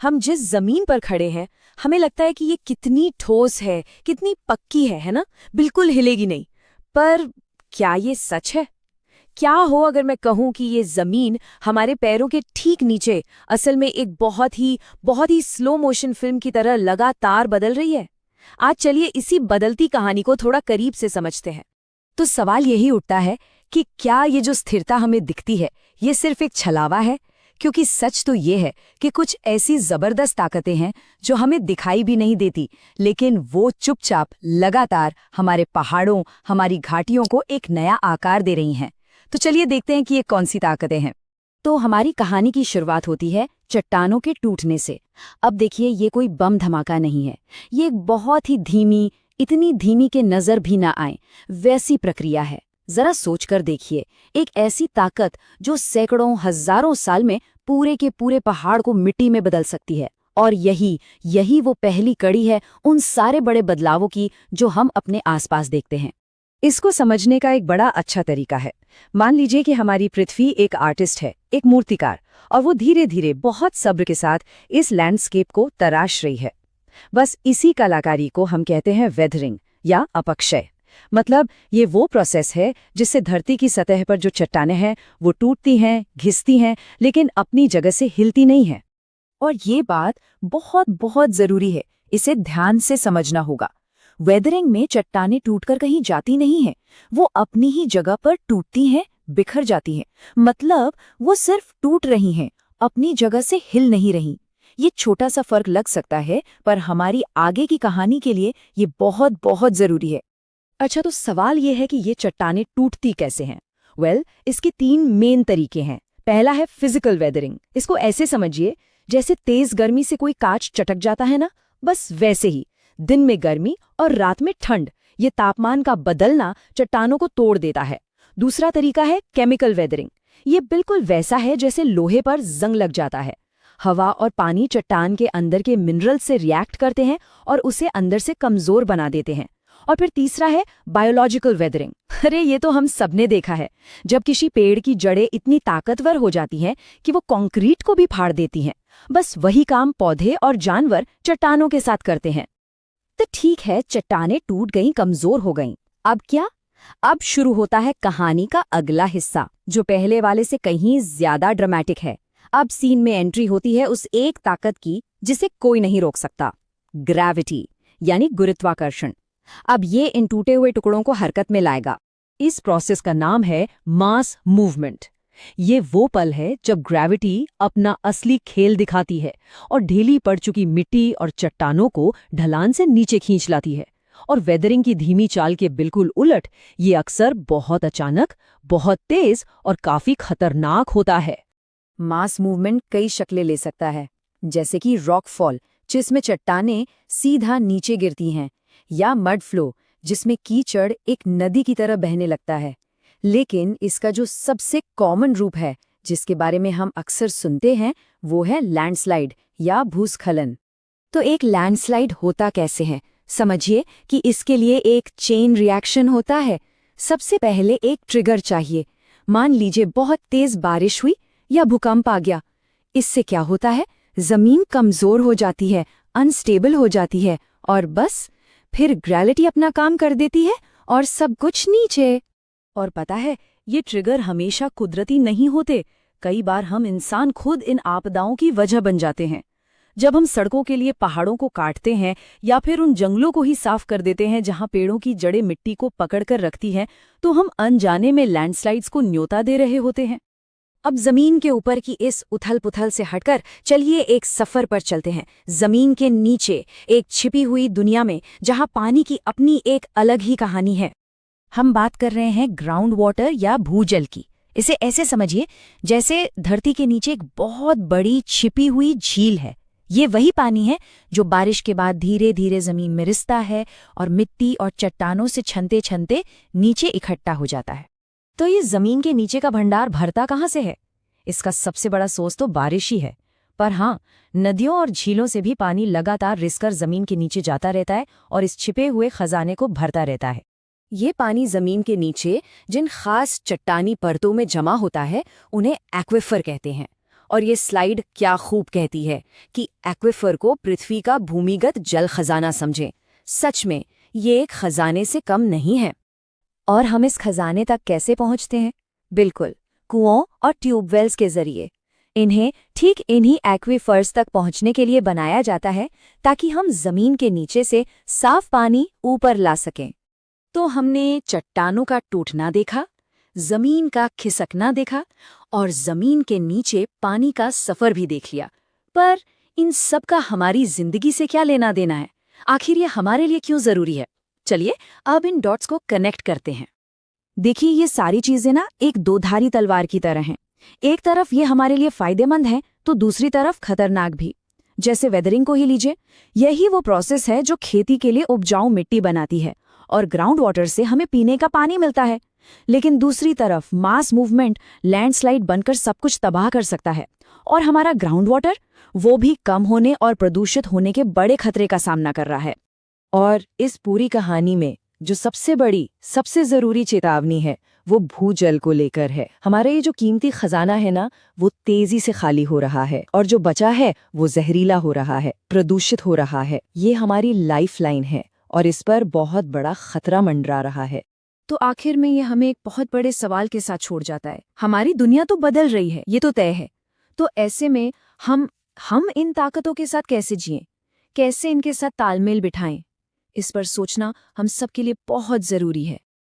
हम जिस जमीन पर खड़े हैं हमें लगता है कि ये कितनी ठोस है, कितनी पक्की है ना, बिल्कुल हिलेगी नहीं। पर क्या ये सच है? क्या हो अगर मैं कहूं कि ये जमीन हमारे पैरों के ठीक नीचे असल में एक बहुत ही स्लो मोशन फिल्म की तरह लगातार बदल रही है। आज चलिए इसी बदलती कहानी को थोड़ा करीब से समझते हैं। तो सवाल यही उठता है कि क्या ये जो स्थिरता हमें दिखती है ये सिर्फ एक छलावा है? क्योंकि सच तो ये है कि कुछ ऐसी जबरदस्त ताकतें हैं जो हमें दिखाई भी नहीं देती, लेकिन वो चुपचाप लगातार हमारे पहाड़ों, हमारी घाटियों को एक नया आकार दे रही हैं। तो चलिए देखते हैं कि ये कौन सी ताकतें हैं। तो हमारी कहानी की शुरुआत होती है चट्टानों के टूटने से। अब देखिए, ये कोई बम धमाका नहीं है, ये एक बहुत ही धीमी, इतनी धीमी कि नजर भी ना आए वैसी प्रक्रिया है। जरा सोचकर देखिए, एक ऐसी ताकत जो सैकड़ों हजारों साल में पूरे के पूरे पहाड़ को मिट्टी में बदल सकती है। और यही वो पहली कड़ी है उन सारे बड़े बदलावों की जो हम अपने आसपास देखते हैं। इसको समझने का एक बड़ा अच्छा तरीका है। मान लीजिए कि हमारी पृथ्वी एक आर्टिस्ट है, एक मूर्तिकार, और वो धीरे धीरे बहुत सब्र के साथ इस लैंडस्केप को तराश रही है। बस इसी कलाकारी को हम कहते हैं वेदरिंग या अपक्षय। मतलब ये वो प्रोसेस है जिससे धरती की सतह पर जो चट्टानें हैं वो टूटती हैं, घिसती हैं, लेकिन अपनी जगह से हिलती नहीं हैं। और ये बात बहुत बहुत जरूरी है, इसे ध्यान से समझना होगा। वेदरिंग में चट्टानें टूटकर कहीं जाती नहीं हैं, वो अपनी ही जगह पर टूटती हैं, बिखर जाती हैं। मतलब वो सिर्फ टूट रही हैं, अपनी जगह से हिल नहीं रही। ये छोटा सा फर्क लग सकता है, पर हमारी आगे की कहानी के लिए ये बहुत बहुत जरूरी है। अच्छा, तो सवाल ये है कि ये चट्टानें टूटती कैसे हैं? इसके 3 मेन तरीके हैं। पहला है फिजिकल वेदरिंग। इसको ऐसे समझिए जैसे तेज गर्मी से कोई कांच चटक जाता है ना, बस वैसे ही दिन में गर्मी और रात में ठंड, ये तापमान का बदलना चट्टानों को तोड़ देता है। दूसरा तरीका है केमिकल वेदरिंग। ये बिल्कुल वैसा है जैसे लोहे पर जंग लग जाता है। हवा और पानी चट्टान के अंदर के मिनरल से रिएक्ट करते हैं और उसे अंदर से कमजोर बना देते हैं। और फिर तीसरा है बायोलॉजिकल वेदरिंग। अरे ये तो हम सबने देखा है, जब किसी पेड़ की जड़ें इतनी ताकतवर हो जाती हैं कि वो कंक्रीट को भी फाड़ देती हैं। बस वही काम पौधे और जानवर चट्टानों के साथ करते हैं। तो ठीक है, चट्टानें टूट गईं, कमजोर हो गईं। अब क्या? अब शुरू होता है कहानी का अगला हिस्सा, जो पहले वाले से कहीं ज्यादा ड्रामेटिक है। अब सीन में एंट्री होती है उस एक ताकत की जिसे कोई नहीं रोक सकता, ग्रेविटी यानी गुरुत्वाकर्षण। अब ये इन टूटे हुए टुकड़ों को हरकत में लाएगा। इस प्रोसेस का नाम है मास मूवमेंट। ये वो पल है जब ग्रेविटी अपना असली खेल दिखाती है और ढीली पड़ चुकी मिट्टी और चट्टानों को ढलान से नीचे खींच लाती है। और वेदरिंग की धीमी चाल के बिल्कुल उलट ये अक्सर बहुत अचानक, बहुत तेज और काफी खतरनाक होता है। मास मूवमेंट कई शक्लें ले सकता है, जैसे कि रॉक फॉल, जिसमें चट्टानें सीधा नीचे गिरती हैं, या मड फ्लो, जिसमें कीचड़ एक नदी की तरह बहने लगता है। लेकिन इसका जो सबसे कॉमन रूप है, जिसके बारे में हम अक्सर सुनते हैं, वो है लैंडस्लाइड या भूस्खलन। तो एक लैंडस्लाइड होता कैसे है? समझिए कि इसके लिए एक चेन रिएक्शन होता है। सबसे पहले एक ट्रिगर चाहिए। मान लीजिए बहुत तेज बारिश हुई या भूकंप आ गया। इससे क्या होता है? जमीन कमजोर हो जाती है, अनस्टेबल हो जाती है, और बस फिर ग्रेविटी अपना काम कर देती है और सब कुछ नीचे। और पता है, ये ट्रिगर हमेशा कुदरती नहीं होते। कई बार हम इंसान खुद इन आपदाओं की वजह बन जाते हैं। जब हम सड़कों के लिए पहाड़ों को काटते हैं या फिर उन जंगलों को ही साफ कर देते हैं जहां पेड़ों की जड़ें मिट्टी को पकड़कर रखती हैं, तो हम अनजाने में लैंडस्लाइड्स को न्योता दे रहे होते हैं। अब जमीन के ऊपर की इस उथल-पुथल से हटकर चलिए एक सफर पर चलते हैं, जमीन के नीचे, एक छिपी हुई दुनिया में, जहां पानी की अपनी एक अलग ही कहानी है। हम बात कर रहे हैं ग्राउंड वाटर या भूजल की। इसे ऐसे समझिए जैसे धरती के नीचे एक बहुत बड़ी छिपी हुई झील है। ये वही पानी है जो बारिश के बाद धीरे धीरे जमीन में रिसता है और मिट्टी और चट्टानों से छनते छनते नीचे इकट्ठा हो जाता है। तो ये जमीन के नीचे का भंडार भरता कहाँ से है? इसका सबसे बड़ा सोर्स तो बारिश ही है। पर हाँ, नदियों और झीलों से भी पानी लगातार रिसकर जमीन के नीचे जाता रहता है और इस छिपे हुए खजाने को भरता रहता है। ये पानी जमीन के नीचे जिन खास चट्टानी परतों में जमा होता है, उन्हें एक्विफर कहते हैं। और ये स्लाइड क्या खूब कहती है कि एक्विफर को पृथ्वी का भूमिगत जल खजाना समझें। सच में ये एक खजाने से कम नहीं है। और हम इस खजाने तक कैसे पहुंचते हैं? बिल्कुल, कुओं और ट्यूबवेल्स के जरिए। इन्हें ठीक इन्हीं एक्वीफर्स तक पहुंचने के लिए बनाया जाता है ताकि हम जमीन के नीचे से साफ पानी ऊपर ला सकें। तो हमने चट्टानों का टूटना देखा, जमीन का खिसकना देखा और जमीन के नीचे पानी का सफर भी देख लिया। पर इन सब का हमारी जिंदगी से क्या लेना देना है? आखिर ये हमारे लिए क्यों जरूरी है? चलिए अब इन डॉट्स को कनेक्ट करते हैं। देखिए, ये सारी चीजें ना एक दोधारी तलवार की तरह हैं। एक तरफ ये हमारे लिए फायदेमंद है तो दूसरी तरफ खतरनाक भी। जैसे वेदरिंग को ही लीजिए, यही वो प्रोसेस है जो खेती के लिए उपजाऊ मिट्टी बनाती है और ग्राउंड वाटर से हमें पीने का पानी मिलता है। लेकिन दूसरी तरफ मास मूवमेंट लैंडस्लाइड बनकर सब कुछ तबाह कर सकता है और हमारा ग्राउंड वाटर वो भी कम होने और प्रदूषित होने के बड़े खतरे का सामना कर रहा है। और इस पूरी कहानी में जो सबसे बड़ी, सबसे जरूरी चेतावनी है वो भूजल को लेकर है। हमारा ये जो कीमती खजाना है ना, वो तेजी से खाली हो रहा है और जो बचा है वो जहरीला हो रहा है, प्रदूषित हो रहा है। ये हमारी लाइफलाइन है और इस पर बहुत बड़ा खतरा मंडरा रहा है। तो आखिर में ये हमें एक बहुत बड़े सवाल के साथ छोड़ जाता है। हमारी दुनिया तो बदल रही है, ये तो तय है। तो ऐसे में हम इन ताकतों के साथ कैसे जिएं? कैसे इनके साथ तालमेल बिठाएं? इस पर सोचना हम सबके लिए बहुत जरूरी है।